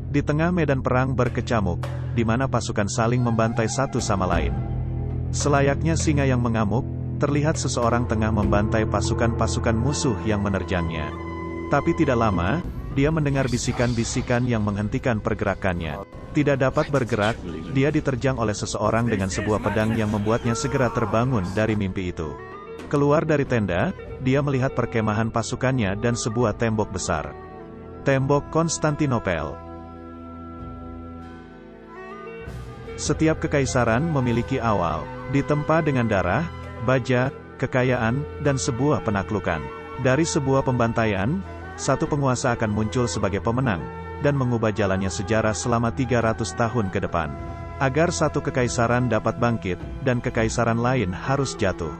Di tengah medan perang berkecamuk, di mana pasukan saling membantai satu sama lain. Selayaknya singa yang mengamuk, terlihat seseorang tengah membantai pasukan-pasukan musuh yang menerjangnya. Tapi tidak lama, dia mendengar bisikan-bisikan yang menghentikan pergerakannya. Tidak dapat bergerak, dia diterjang oleh seseorang dengan sebuah pedang yang membuatnya segera terbangun dari mimpi itu. Keluar dari tenda, dia melihat perkemahan pasukannya dan sebuah tembok besar. Tembok Konstantinopel. Setiap kekaisaran memiliki awal, ditempa dengan darah, baja, kekayaan, dan sebuah penaklukan. Dari sebuah pembantaian, satu penguasa akan muncul sebagai pemenang, dan mengubah jalannya sejarah selama 300 tahun ke depan. Agar satu kekaisaran dapat bangkit, dan kekaisaran lain harus jatuh.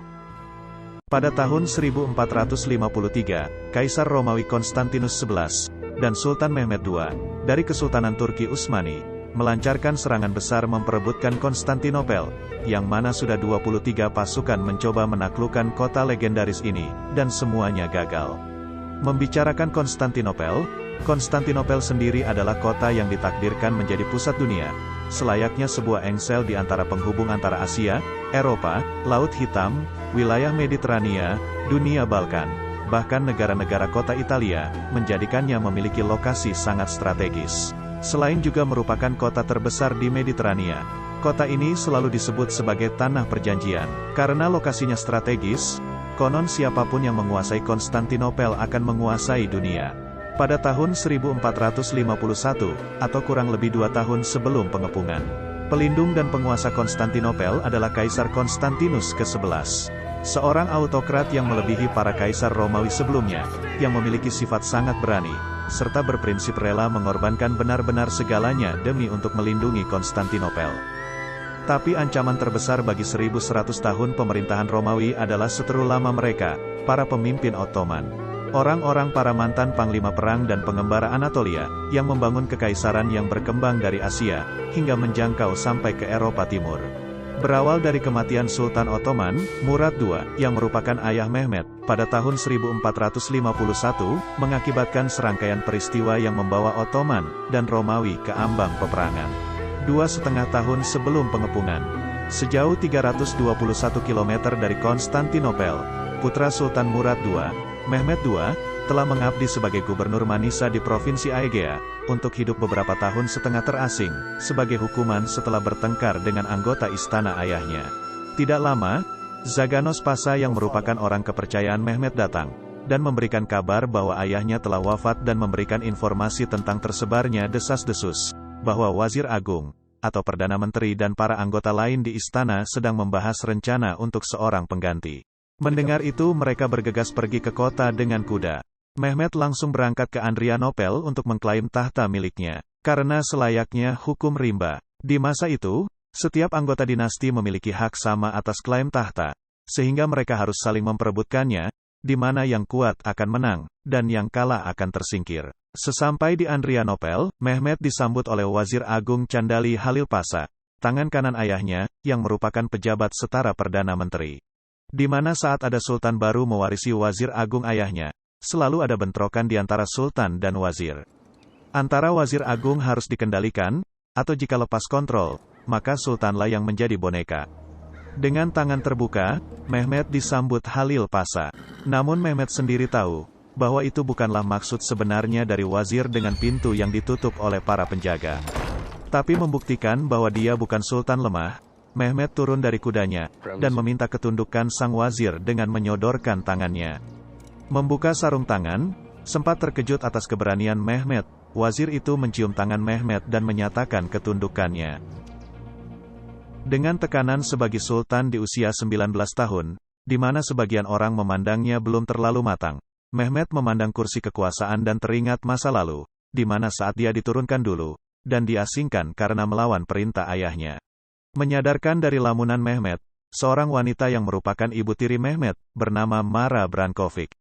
Pada tahun 1453, Kaisar Romawi Konstantinus XI, dan Sultan Mehmed II, dari Kesultanan Turki Utsmani, melancarkan serangan besar memperebutkan Konstantinopel, yang mana sudah 23 pasukan mencoba menaklukkan kota legendaris ini, dan semuanya gagal. Membicarakan Konstantinopel, Konstantinopel sendiri adalah kota yang ditakdirkan menjadi pusat dunia, selayaknya sebuah engsel di antara penghubung antara Asia, Eropa, Laut Hitam, wilayah Mediterania, dunia Balkan, bahkan negara-negara kota Italia, menjadikannya memiliki lokasi sangat strategis. Selain juga merupakan kota terbesar di Mediterania, kota ini selalu disebut sebagai Tanah Perjanjian. Karena lokasinya strategis, konon siapapun yang menguasai Konstantinopel akan menguasai dunia. Pada tahun 1451, atau kurang lebih 2 tahun sebelum pengepungan, pelindung dan penguasa Konstantinopel adalah Kaisar Konstantinus ke-11. Seorang autokrat yang melebihi para kaisar Romawi sebelumnya, yang memiliki sifat sangat berani, serta berprinsip rela mengorbankan benar-benar segalanya demi untuk melindungi Konstantinopel. Tapi ancaman terbesar bagi 1100 tahun pemerintahan Romawi adalah seteru lama mereka, para pemimpin Ottoman. Orang-orang para mantan panglima perang dan pengembara Anatolia, yang membangun kekaisaran yang berkembang dari Asia, hingga menjangkau sampai ke Eropa Timur. Berawal dari kematian Sultan Ottoman, Murad II, yang merupakan ayah Mehmed, pada tahun 1451, mengakibatkan serangkaian peristiwa yang membawa Ottoman dan Romawi ke ambang peperangan. 2,5 tahun sebelum pengepungan, sejauh 321 km dari Konstantinopel, putra Sultan Murad II, Mehmed II, telah mengabdi sebagai gubernur Manisa di Provinsi Aegea, untuk hidup beberapa tahun setengah terasing, sebagai hukuman setelah bertengkar dengan anggota istana ayahnya. Tidak lama, Zaganos Pasa yang merupakan orang kepercayaan Mehmed datang, dan memberikan kabar bahwa ayahnya telah wafat dan memberikan informasi tentang tersebarnya desas-desus, bahwa Wazir Agung, atau Perdana Menteri dan para anggota lain di istana sedang membahas rencana untuk seorang pengganti. Mendengar itu mereka bergegas pergi ke kota dengan kuda. Mehmed langsung berangkat ke Adrianopel untuk mengklaim tahta miliknya. Karena selayaknya hukum rimba. Di masa itu, setiap anggota dinasti memiliki hak sama atas klaim tahta, sehingga mereka harus saling memperebutkannya, di mana yang kuat akan menang, dan yang kalah akan tersingkir. Sesampai di Adrianopel, Mehmed disambut oleh Wazir Agung Candali Halil Pasa, tangan kanan ayahnya, yang merupakan pejabat setara Perdana Menteri. Di mana saat ada sultan baru mewarisi wazir agung ayahnya, selalu ada bentrokan di antara sultan dan wazir. Antara wazir agung harus dikendalikan, atau jika lepas kontrol, maka sultanlah yang menjadi boneka. Dengan tangan terbuka, Mehmed disambut Halil Pasa. Namun Mehmed sendiri tahu, bahwa itu bukanlah maksud sebenarnya dari wazir dengan pintu yang ditutup oleh para penjaga. Tapi membuktikan bahwa dia bukan sultan lemah, Mehmed turun dari kudanya, dan meminta ketundukan sang wazir dengan menyodorkan tangannya. Membuka sarung tangan, sempat terkejut atas keberanian Mehmed, wazir itu mencium tangan Mehmed dan menyatakan ketundukannya. Dengan tekanan sebagai sultan di usia 19 tahun, di mana sebagian orang memandangnya belum terlalu matang, Mehmed memandang kursi kekuasaan dan teringat masa lalu, di mana saat dia diturunkan dulu, dan diasingkan karena melawan perintah ayahnya. Menyadarkan dari lamunan Mehmed, seorang wanita yang merupakan ibu tiri Mehmed, bernama Mara Brankovic.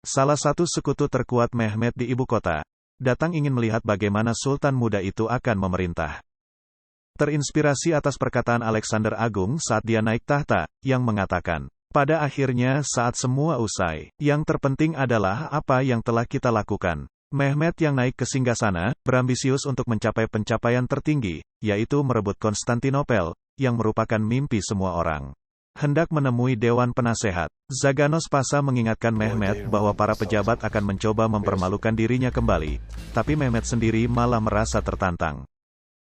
Salah satu sekutu terkuat Mehmed di ibu kota, datang ingin melihat bagaimana sultan muda itu akan memerintah. Terinspirasi atas perkataan Alexander Agung saat dia naik tahta, yang mengatakan, pada akhirnya saat semua usai, yang terpenting adalah apa yang telah kita lakukan, Mehmet yang naik ke singgasana, berambisius untuk mencapai pencapaian tertinggi, yaitu merebut Konstantinopel, yang merupakan mimpi semua orang. Hendak menemui Dewan Penasehat, Zaganos Pasa mengingatkan Mehmet bahwa para pejabat akan mencoba mempermalukan dirinya kembali, tapi Mehmet sendiri malah merasa tertantang.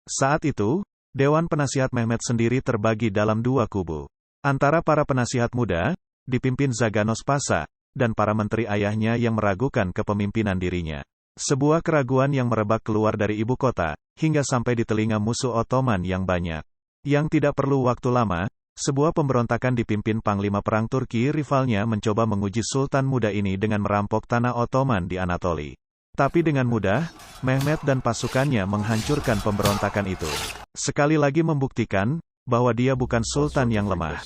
Saat itu, Dewan Penasihat Mehmet sendiri terbagi dalam dua kubu. Antara para penasihat muda, dipimpin Zaganos Pasa, dan para menteri ayahnya yang meragukan kepemimpinan dirinya. Sebuah keraguan yang merebak keluar dari ibu kota, hingga sampai di telinga musuh Ottoman yang banyak. Yang tidak perlu waktu lama, sebuah pemberontakan dipimpin Panglima Perang Turki rivalnya mencoba menguji Sultan muda ini dengan merampok tanah Ottoman di Anatoli. Tapi dengan mudah, Mehmet dan pasukannya menghancurkan pemberontakan itu. Sekali lagi membuktikan, bahwa dia bukan Sultan yang lemah.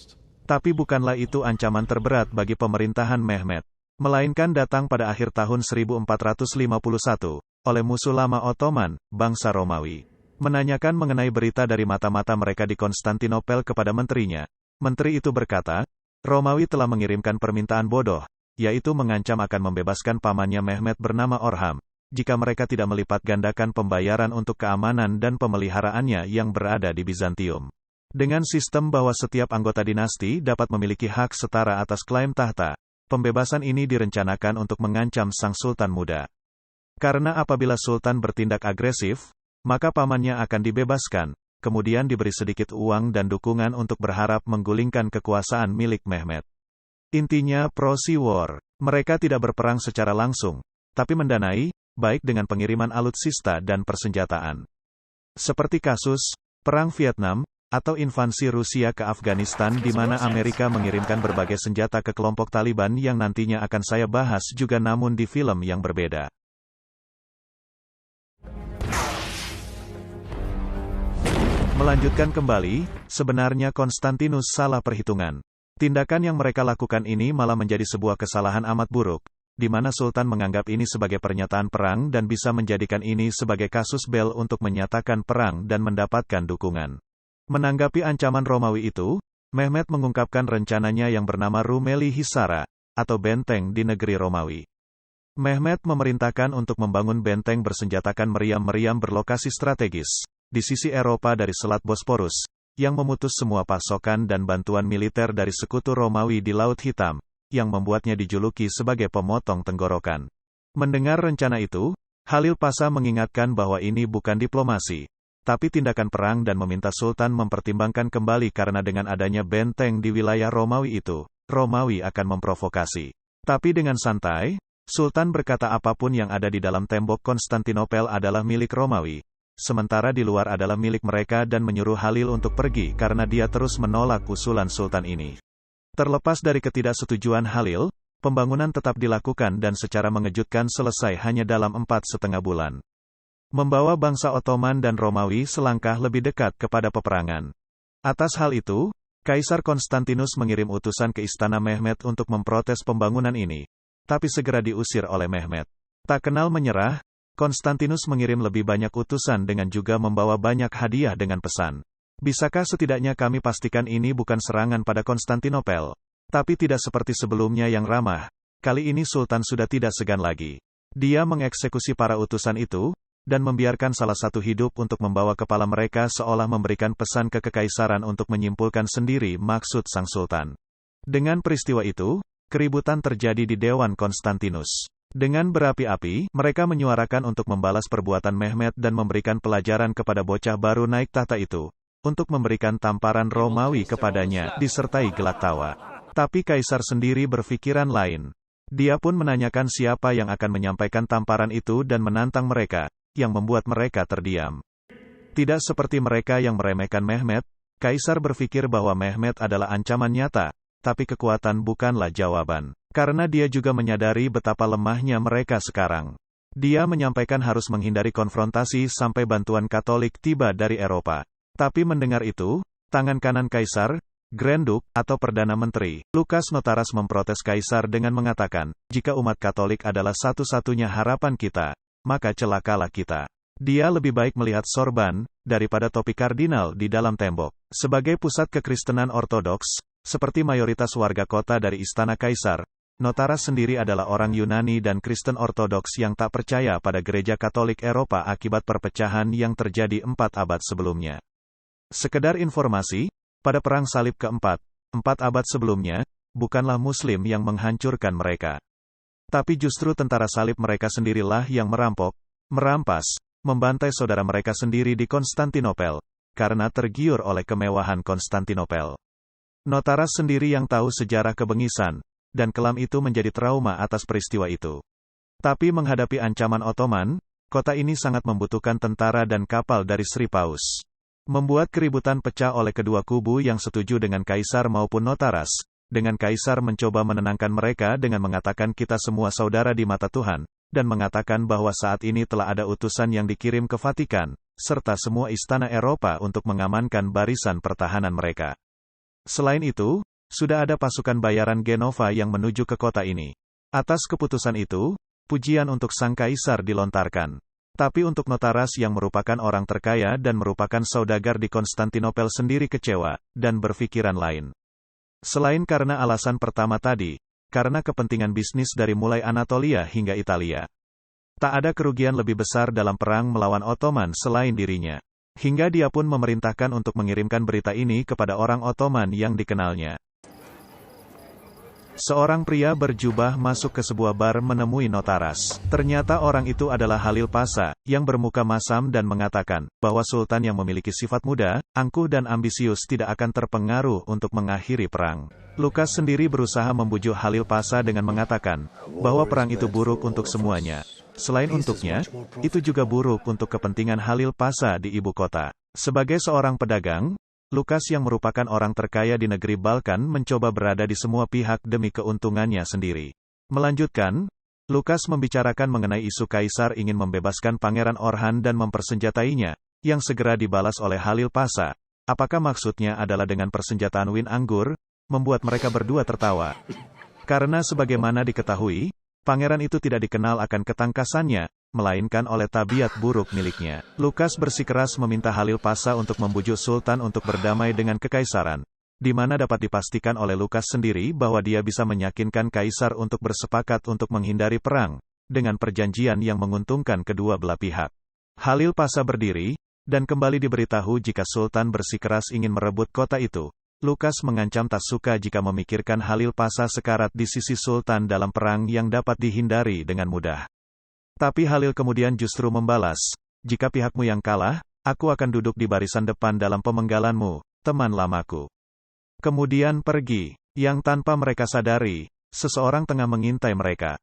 Tapi bukanlah itu ancaman terberat bagi pemerintahan Mehmet. Melainkan datang pada akhir tahun 1451, oleh musuh lama Ottoman, bangsa Romawi. Menanyakan mengenai berita dari mata-mata mereka di Konstantinopel kepada menterinya. Menteri itu berkata, Romawi telah mengirimkan permintaan bodoh, yaitu mengancam akan membebaskan pamannya Mehmet bernama Orham, jika mereka tidak melipat gandakan pembayaran untuk keamanan dan pemeliharaannya yang berada di Bizantium. Dengan sistem bahwa setiap anggota dinasti dapat memiliki hak setara atas klaim tahta, pembebasan ini direncanakan untuk mengancam sang sultan muda. Karena apabila sultan bertindak agresif, maka pamannya akan dibebaskan, kemudian diberi sedikit uang dan dukungan untuk berharap menggulingkan kekuasaan milik Mehmet. Intinya proxy war, mereka tidak berperang secara langsung, tapi mendanai, baik dengan pengiriman alutsista dan persenjataan. Seperti kasus Perang Vietnam, atau invasi Rusia ke Afghanistan di mana Amerika mengirimkan berbagai senjata ke kelompok Taliban yang nantinya akan saya bahas juga namun di film yang berbeda. Melanjutkan kembali, sebenarnya Konstantinus salah perhitungan. Tindakan yang mereka lakukan ini malah menjadi sebuah kesalahan amat buruk, di mana Sultan menganggap ini sebagai pernyataan perang dan bisa menjadikan ini sebagai kasus bel untuk menyatakan perang dan mendapatkan dukungan. Menanggapi ancaman Romawi itu, Mehmet mengungkapkan rencananya yang bernama Rumeli Hisara, atau benteng di negeri Romawi. Mehmet memerintahkan untuk membangun benteng bersenjatakan meriam-meriam berlokasi strategis, di sisi Eropa dari Selat Bosporus, yang memutus semua pasokan dan bantuan militer dari sekutu Romawi di Laut Hitam, yang membuatnya dijuluki sebagai pemotong tenggorokan. Mendengar rencana itu, Halil Pasa mengingatkan bahwa ini bukan diplomasi, tapi tindakan perang dan meminta Sultan mempertimbangkan kembali karena dengan adanya benteng di wilayah Romawi itu, Romawi akan memprovokasi. Tapi dengan santai, Sultan berkata apapun yang ada di dalam tembok Konstantinopel adalah milik Romawi, sementara di luar adalah milik mereka dan menyuruh Halil untuk pergi karena dia terus menolak usulan Sultan ini. Terlepas dari ketidaksetujuan Halil, pembangunan tetap dilakukan dan secara mengejutkan selesai hanya dalam 4,5 bulan. Membawa bangsa Ottoman dan Romawi selangkah lebih dekat kepada peperangan. Atas hal itu, Kaisar Konstantinus mengirim utusan ke istana Mehmet untuk memprotes pembangunan ini, tapi segera diusir oleh Mehmet. Tak kenal menyerah, Konstantinus mengirim lebih banyak utusan dengan juga membawa banyak hadiah dengan pesan, bisakah setidaknya kami pastikan ini bukan serangan pada Konstantinopel? Tapi tidak seperti sebelumnya yang ramah, kali ini Sultan sudah tidak segan lagi. Dia mengeksekusi para utusan itu, dan membiarkan salah satu hidup untuk membawa kepala mereka seolah memberikan pesan ke kekaisaran untuk menyimpulkan sendiri maksud sang sultan. Dengan peristiwa itu, keributan terjadi di Dewan Konstantinus. Dengan berapi-api, mereka menyuarakan untuk membalas perbuatan Mehmet dan memberikan pelajaran kepada bocah baru naik tahta itu, untuk memberikan tamparan Romawi kepadanya, disertai gelak tawa. Tapi Kaisar sendiri berpikiran lain. Dia pun menanyakan siapa yang akan menyampaikan tamparan itu dan menantang mereka, yang membuat mereka terdiam. Tidak seperti mereka yang meremehkan Mehmet, Kaisar berpikir bahwa Mehmet adalah ancaman nyata, tapi kekuatan bukanlah jawaban. Karena dia juga menyadari betapa lemahnya mereka sekarang. Dia menyampaikan harus menghindari konfrontasi sampai bantuan Katolik tiba dari Eropa. Tapi mendengar itu, tangan kanan Kaisar, Grand Duke, atau Perdana Menteri, Lukas Notaras memprotes Kaisar dengan mengatakan, jika umat Katolik adalah satu-satunya harapan kita, maka celakalah kita. Dia lebih baik melihat sorban, daripada topi kardinal di dalam tembok. Sebagai pusat kekristenan ortodoks, seperti mayoritas warga kota dari istana Kaisar, Notaras sendiri adalah orang Yunani dan Kristen Ortodoks yang tak percaya pada gereja Katolik Eropa akibat perpecahan yang terjadi 4 abad sebelumnya. Sekedar informasi, pada Perang Salib keempat, 4 abad sebelumnya, bukanlah Muslim yang menghancurkan mereka. Tapi justru tentara salib mereka sendirilah yang merampok, merampas, membantai saudara mereka sendiri di Konstantinopel, karena tergiur oleh kemewahan Konstantinopel. Notaras sendiri yang tahu sejarah kebengisan dan kelam itu menjadi trauma atas peristiwa itu. Tapi menghadapi ancaman Ottoman, kota ini sangat membutuhkan tentara dan kapal dari Sri Paus. Membuat keributan pecah oleh kedua kubu yang setuju dengan kaisar maupun notaras, dengan kaisar mencoba menenangkan mereka dengan mengatakan kita semua saudara di mata Tuhan, dan mengatakan bahwa saat ini telah ada utusan yang dikirim ke Vatikan, serta semua istana Eropa untuk mengamankan barisan pertahanan mereka. Selain itu, sudah ada pasukan bayaran Genova yang menuju ke kota ini. Atas keputusan itu, pujian untuk sang kaisar dilontarkan. Tapi untuk notaras yang merupakan orang terkaya dan merupakan saudagar di Konstantinopel sendiri kecewa, dan berpikiran lain. Selain karena alasan pertama tadi, karena kepentingan bisnis dari mulai Anatolia hingga Italia. Tak ada kerugian lebih besar dalam perang melawan Ottoman selain dirinya. Hingga dia pun memerintahkan untuk mengirimkan berita ini kepada orang Ottoman yang dikenalnya. Seorang pria berjubah masuk ke sebuah bar menemui notaras. Ternyata orang itu adalah Halil Pasha, yang bermuka masam dan mengatakan, bahwa sultan yang memiliki sifat muda, angkuh dan ambisius tidak akan terpengaruh untuk mengakhiri perang. Lukas sendiri berusaha membujuk Halil Pasha dengan mengatakan, bahwa perang itu buruk untuk semuanya. Selain untuknya, itu juga buruk untuk kepentingan Halil Pasha di ibu kota. Sebagai seorang pedagang, Lukas yang merupakan orang terkaya di negeri Balkan mencoba berada di semua pihak demi keuntungannya sendiri. Melanjutkan, Lukas membicarakan mengenai isu kaisar ingin membebaskan Pangeran Orhan dan mempersenjatainya, yang segera dibalas oleh Halil Pasha. Apakah maksudnya adalah dengan persenjataan win anggur? Membuat mereka berdua tertawa. Karena sebagaimana diketahui, pangeran itu tidak dikenal akan ketangkasannya, melainkan oleh tabiat buruk miliknya. Lukas bersikeras meminta Halil Pasha untuk membujuk Sultan untuk berdamai dengan kekaisaran, di mana dapat dipastikan oleh Lukas sendiri bahwa dia bisa meyakinkan kaisar untuk bersepakat untuk menghindari perang, dengan perjanjian yang menguntungkan kedua belah pihak. Halil Pasha berdiri, dan kembali diberitahu jika Sultan bersikeras ingin merebut kota itu. Lukas mengancam tak suka jika memikirkan Halil Pasha sekarat di sisi Sultan dalam perang yang dapat dihindari dengan mudah. Tapi Halil kemudian justru membalas, jika pihakmu yang kalah, aku akan duduk di barisan depan dalam pemenggalanmu, teman lamaku. Kemudian pergi, yang tanpa mereka sadari, seseorang tengah mengintai mereka.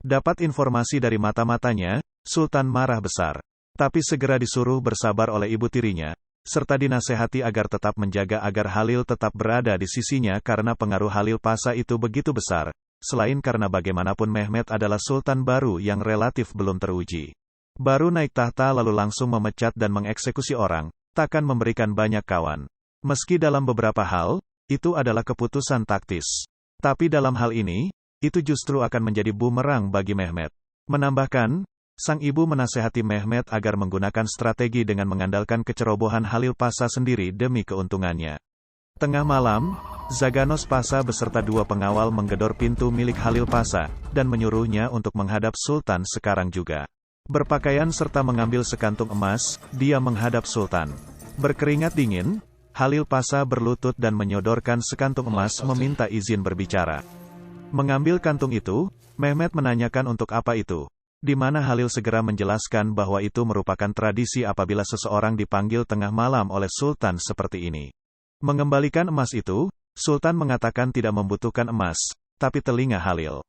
Dapat informasi dari mata-matanya, Sultan marah besar. Tapi segera disuruh bersabar oleh ibu tirinya, serta dinasehati agar tetap menjaga agar Halil tetap berada di sisinya karena pengaruh Halil Pasha itu begitu besar. Selain karena bagaimanapun Mehmet adalah sultan baru yang relatif belum teruji. Baru naik tahta lalu langsung memecat dan mengeksekusi orang, takkan memberikan banyak kawan. Meski dalam beberapa hal, itu adalah keputusan taktis. Tapi dalam hal ini, itu justru akan menjadi bumerang bagi Mehmet. Menambahkan, sang ibu menasehati Mehmet agar menggunakan strategi dengan mengandalkan kecerobohan Halil Pasha sendiri demi keuntungannya. Tengah malam, Zaganos Pasha beserta 2 pengawal menggedor pintu milik Halil Pasha, dan menyuruhnya untuk menghadap Sultan sekarang juga. Berpakaian serta mengambil sekantung emas, dia menghadap Sultan. Berkeringat dingin, Halil Pasha berlutut dan menyodorkan sekantung emas meminta izin berbicara. Mengambil kantung itu, Mehmet menanyakan untuk apa itu. Di mana Halil segera menjelaskan bahwa itu merupakan tradisi apabila seseorang dipanggil tengah malam oleh Sultan seperti ini. Mengembalikan emas itu, Sultan mengatakan tidak membutuhkan emas, tapi telinga Halil.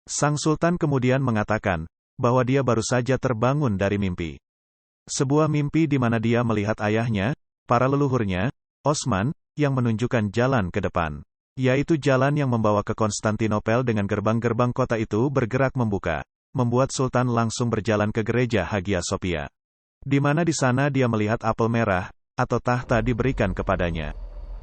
Sang Sultan kemudian mengatakan, bahwa dia baru saja terbangun dari mimpi. Sebuah mimpi di mana dia melihat ayahnya, para leluhurnya, Osman, yang menunjukkan jalan ke depan. Yaitu jalan yang membawa ke Konstantinopel dengan gerbang-gerbang kota itu bergerak membuka. Membuat Sultan langsung berjalan ke gereja Hagia Sophia. Di mana di sana dia melihat apel merah, atau tahta diberikan kepadanya.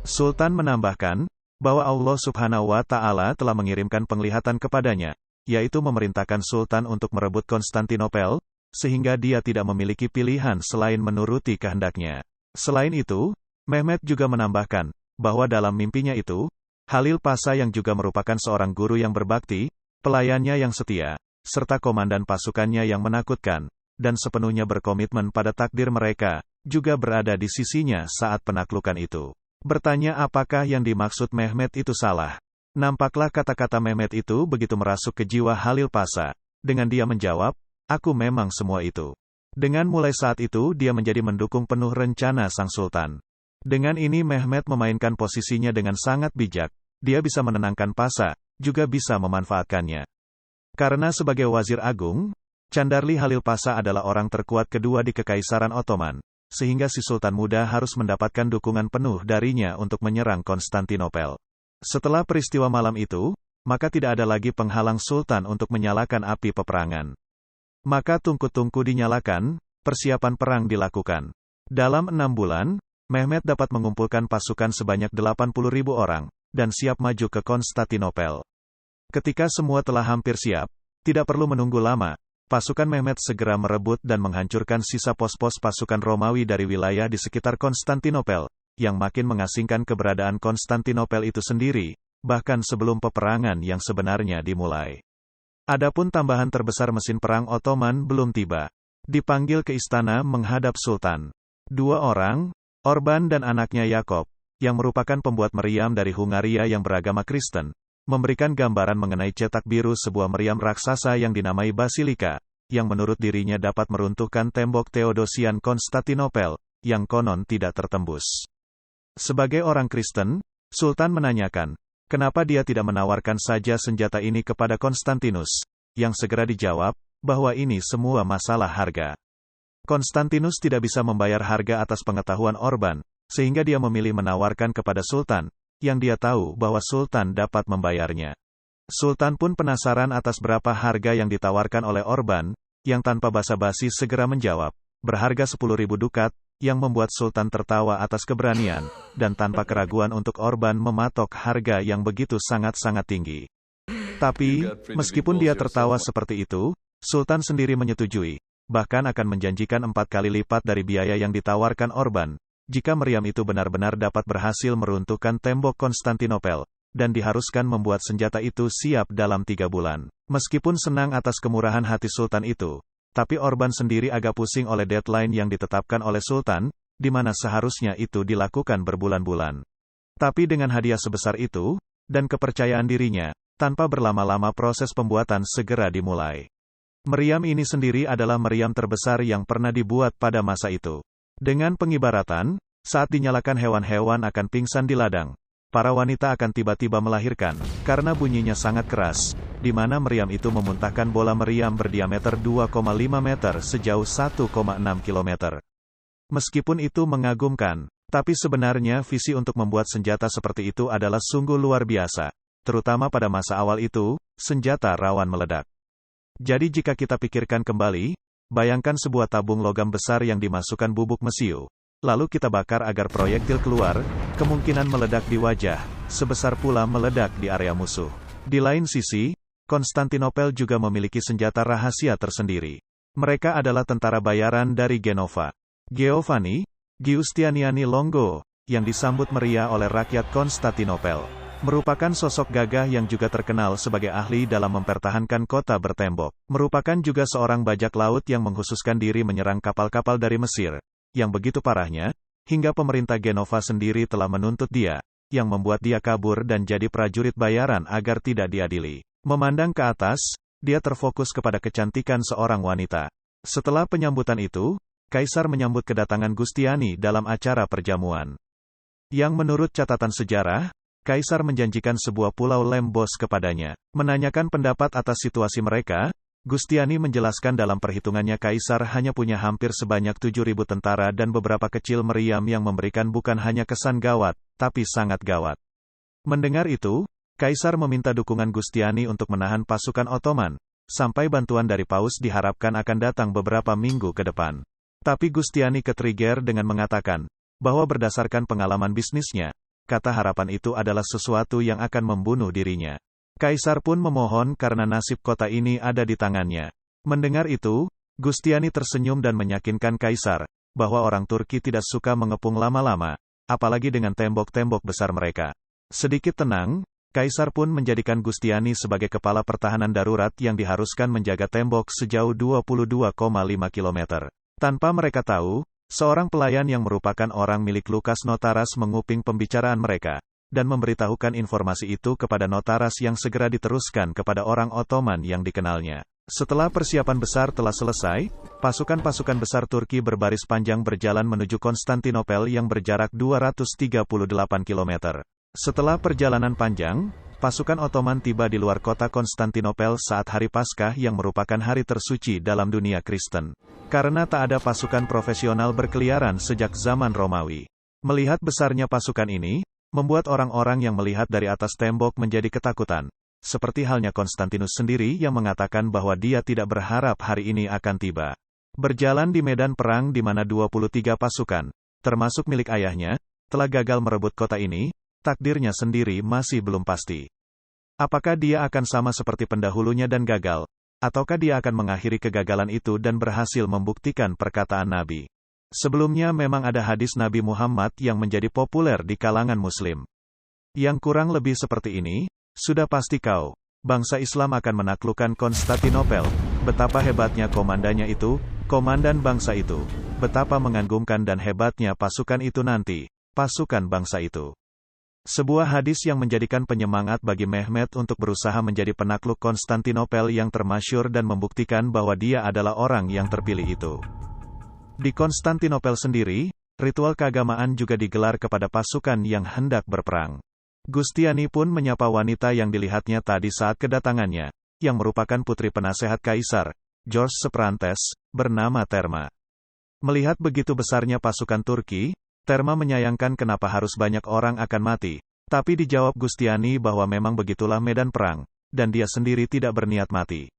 Sultan menambahkan, bahwa Allah Subhanahu wa Ta'ala telah mengirimkan penglihatan kepadanya, yaitu memerintahkan Sultan untuk merebut Konstantinopel, sehingga dia tidak memiliki pilihan selain menuruti kehendaknya. Selain itu, Mehmet juga menambahkan, bahwa dalam mimpinya itu, Halil Pasha yang juga merupakan seorang guru yang berbakti, pelayannya yang setia, serta komandan pasukannya yang menakutkan, dan sepenuhnya berkomitmen pada takdir mereka, juga berada di sisinya saat penaklukan itu. Bertanya apakah yang dimaksud Mehmet itu salah. Nampaklah kata-kata Mehmet itu begitu merasuk ke jiwa Halil Pasha. Dengan dia menjawab, aku memang semua itu. Dengan mulai saat itu dia menjadi mendukung penuh rencana sang sultan. Dengan ini Mehmet memainkan posisinya dengan sangat bijak. Dia bisa menenangkan Pasha, juga bisa memanfaatkannya. Karena sebagai wazir agung, Candarli Halil Pasha adalah orang terkuat kedua di Kekaisaran Ottoman, sehingga si sultan muda harus mendapatkan dukungan penuh darinya untuk menyerang Konstantinopel. Setelah peristiwa malam itu, maka tidak ada lagi penghalang sultan untuk menyalakan api peperangan. Maka tungku-tungku dinyalakan, persiapan perang dilakukan. Dalam 6 bulan, Mehmet dapat mengumpulkan pasukan sebanyak 80.000 orang, dan siap maju ke Konstantinopel. Ketika semua telah hampir siap, tidak perlu menunggu lama, pasukan Mehmet segera merebut dan menghancurkan sisa pos-pos pasukan Romawi dari wilayah di sekitar Konstantinopel, yang makin mengasingkan keberadaan Konstantinopel itu sendiri, bahkan sebelum peperangan yang sebenarnya dimulai. Adapun tambahan terbesar mesin perang Ottoman belum tiba. Dipanggil ke istana menghadap Sultan. 2 orang, Orban dan anaknya Yakob, yang merupakan pembuat meriam dari Hungaria yang beragama Kristen, memberikan gambaran mengenai cetak biru sebuah meriam raksasa yang dinamai Basilika, yang menurut dirinya dapat meruntuhkan tembok Theodosian Konstantinopel, yang konon tidak tertembus. Sebagai orang Kristen, Sultan menanyakan, kenapa dia tidak menawarkan saja senjata ini kepada Konstantinus, yang segera dijawab, bahwa ini semua masalah harga. Konstantinus tidak bisa membayar harga atas pengetahuan Orban, sehingga dia memilih menawarkan kepada Sultan, yang dia tahu bahwa Sultan dapat membayarnya. Sultan pun penasaran atas berapa harga yang ditawarkan oleh Orban, yang tanpa basa-basi segera menjawab, berharga 10.000 dukat, yang membuat Sultan tertawa atas keberanian, dan tanpa keraguan untuk Orban mematok harga yang begitu sangat-sangat tinggi. Tapi, meskipun dia tertawa seperti itu, Sultan sendiri menyetujui, bahkan akan menjanjikan 4 kali lipat dari biaya yang ditawarkan Orban, jika meriam itu benar-benar dapat berhasil meruntuhkan tembok Konstantinopel, dan diharuskan membuat senjata itu siap dalam 3 bulan. Meskipun senang atas kemurahan hati Sultan itu, tapi Orban sendiri agak pusing oleh deadline yang ditetapkan oleh Sultan, di mana seharusnya itu dilakukan berbulan-bulan. Tapi dengan hadiah sebesar itu, dan kepercayaan dirinya, tanpa berlama-lama proses pembuatan segera dimulai. Meriam ini sendiri adalah meriam terbesar yang pernah dibuat pada masa itu. Dengan pengibaratan, saat dinyalakan hewan-hewan akan pingsan di ladang. Para wanita akan tiba-tiba melahirkan, karena bunyinya sangat keras, di mana meriam itu memuntahkan bola meriam berdiameter 2,5 meter sejauh 1,6 km. Meskipun itu mengagumkan, tapi sebenarnya visi untuk membuat senjata seperti itu adalah sungguh luar biasa, terutama pada masa awal itu, senjata rawan meledak. Jadi jika kita pikirkan kembali, bayangkan sebuah tabung logam besar yang dimasukkan bubuk mesiu, lalu kita bakar agar proyektil keluar, kemungkinan meledak di wajah, sebesar pula meledak di area musuh. Di lain sisi, Konstantinopel juga memiliki senjata rahasia tersendiri. Mereka adalah tentara bayaran dari Genova. Giovanni Giustiniani Longo, yang disambut meriah oleh rakyat Konstantinopel, merupakan sosok gagah yang juga terkenal sebagai ahli dalam mempertahankan kota bertembok. Merupakan juga seorang bajak laut yang mengkhususkan diri menyerang kapal-kapal dari Mesir, yang begitu parahnya, hingga pemerintah Genova sendiri telah menuntut dia, yang membuat dia kabur dan jadi prajurit bayaran agar tidak diadili. Memandang ke atas, dia terfokus kepada kecantikan seorang wanita. Setelah penyambutan itu, Kaisar menyambut kedatangan Giustiniani dalam acara perjamuan. Yang menurut catatan sejarah, Kaisar menjanjikan sebuah pulau Lembos kepadanya. Menanyakan pendapat atas situasi mereka, Giustiniani menjelaskan dalam perhitungannya Kaisar hanya punya hampir sebanyak 7.000 tentara dan beberapa kecil meriam yang memberikan bukan hanya kesan gawat, tapi sangat gawat. Mendengar itu, Kaisar meminta dukungan Giustiniani untuk menahan pasukan Ottoman, sampai bantuan dari Paus diharapkan akan datang beberapa minggu ke depan. Tapi Giustiniani ketrigger dengan mengatakan, bahwa berdasarkan pengalaman bisnisnya, kata harapan itu adalah sesuatu yang akan membunuh dirinya. Kaisar pun memohon karena nasib kota ini ada di tangannya. Mendengar itu, Giustiniani tersenyum dan meyakinkan Kaisar, bahwa orang Turki tidak suka mengepung lama-lama, apalagi dengan tembok-tembok besar mereka. Sedikit tenang, Kaisar pun menjadikan Gustiani sebagai kepala pertahanan darurat yang diharuskan menjaga tembok sejauh 22,5 km. Tanpa mereka tahu, seorang pelayan yang merupakan orang milik Lukas Notaras menguping pembicaraan mereka, dan memberitahukan informasi itu kepada Notaras yang segera diteruskan kepada orang Ottoman yang dikenalnya. Setelah persiapan besar telah selesai, pasukan-pasukan besar Turki berbaris panjang berjalan menuju Konstantinopel yang berjarak 238 km. Setelah perjalanan panjang, pasukan Ottoman tiba di luar kota Konstantinopel saat hari Paskah yang merupakan hari tersuci dalam dunia Kristen. Karena tak ada pasukan profesional berkeliaran sejak zaman Romawi. Melihat besarnya pasukan ini, membuat orang-orang yang melihat dari atas tembok menjadi ketakutan. Seperti halnya Konstantinus sendiri yang mengatakan bahwa dia tidak berharap hari ini akan tiba. Berjalan di medan perang di mana 23 pasukan, termasuk milik ayahnya, telah gagal merebut kota ini, takdirnya sendiri masih belum pasti. Apakah dia akan sama seperti pendahulunya dan gagal, ataukah dia akan mengakhiri kegagalan itu dan berhasil membuktikan perkataan Nabi? Sebelumnya memang ada hadis Nabi Muhammad yang menjadi populer di kalangan Muslim. Yang kurang lebih seperti ini, sudah pasti kau, bangsa Islam akan menaklukkan Konstantinopel, betapa hebatnya komandannya itu, komandan bangsa itu, betapa mengagumkan dan hebatnya pasukan itu nanti, pasukan bangsa itu. Sebuah hadis yang menjadikan penyemangat bagi Mehmet untuk berusaha menjadi penakluk Konstantinopel yang termasyhur dan membuktikan bahwa dia adalah orang yang terpilih itu. Di Konstantinopel sendiri, ritual keagamaan juga digelar kepada pasukan yang hendak berperang. Gustiani pun menyapa wanita yang dilihatnya tadi saat kedatangannya, yang merupakan putri penasehat Kaisar, George Seprantes, bernama Terma. Melihat begitu besarnya pasukan Turki, Terma menyayangkan kenapa harus banyak orang akan mati, tapi dijawab Gustiani bahwa memang begitulah medan perang, dan dia sendiri tidak berniat mati.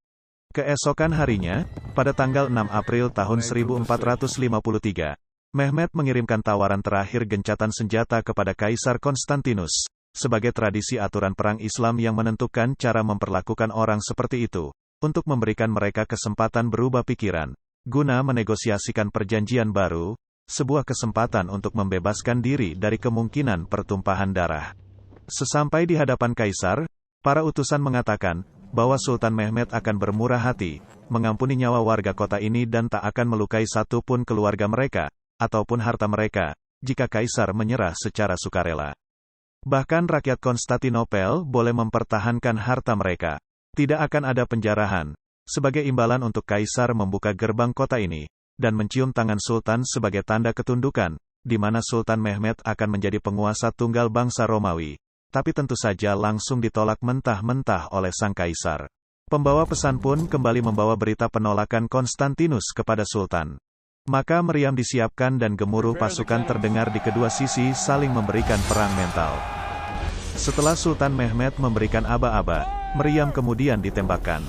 Keesokan harinya, pada tanggal 6 April tahun 1453, Mehmet mengirimkan tawaran terakhir gencatan senjata kepada Kaisar Konstantinus, sebagai tradisi aturan perang Islam yang menentukan cara memperlakukan orang seperti itu, untuk memberikan mereka kesempatan berubah pikiran, guna menegosiasikan perjanjian baru, sebuah kesempatan untuk membebaskan diri dari kemungkinan pertumpahan darah. Sesampai di hadapan Kaisar, para utusan mengatakan, bahwa Sultan Mehmet akan bermurah hati, mengampuni nyawa warga kota ini dan tak akan melukai satu pun keluarga mereka, ataupun harta mereka, jika Kaisar menyerah secara sukarela. Bahkan rakyat Konstantinopel boleh mempertahankan harta mereka. Tidak akan ada penjarahan. Sebagai imbalan untuk Kaisar membuka gerbang kota ini, dan mencium tangan Sultan sebagai tanda ketundukan, di mana Sultan Mehmet akan menjadi penguasa tunggal bangsa Romawi. Tapi tentu saja langsung ditolak mentah-mentah oleh sang Kaisar. Pembawa pesan pun kembali membawa berita penolakan Konstantinus kepada Sultan. Maka meriam disiapkan dan gemuruh pasukan terdengar di kedua sisi saling memberikan perang mental. Setelah Sultan Mehmet memberikan aba-aba, meriam kemudian ditembakkan.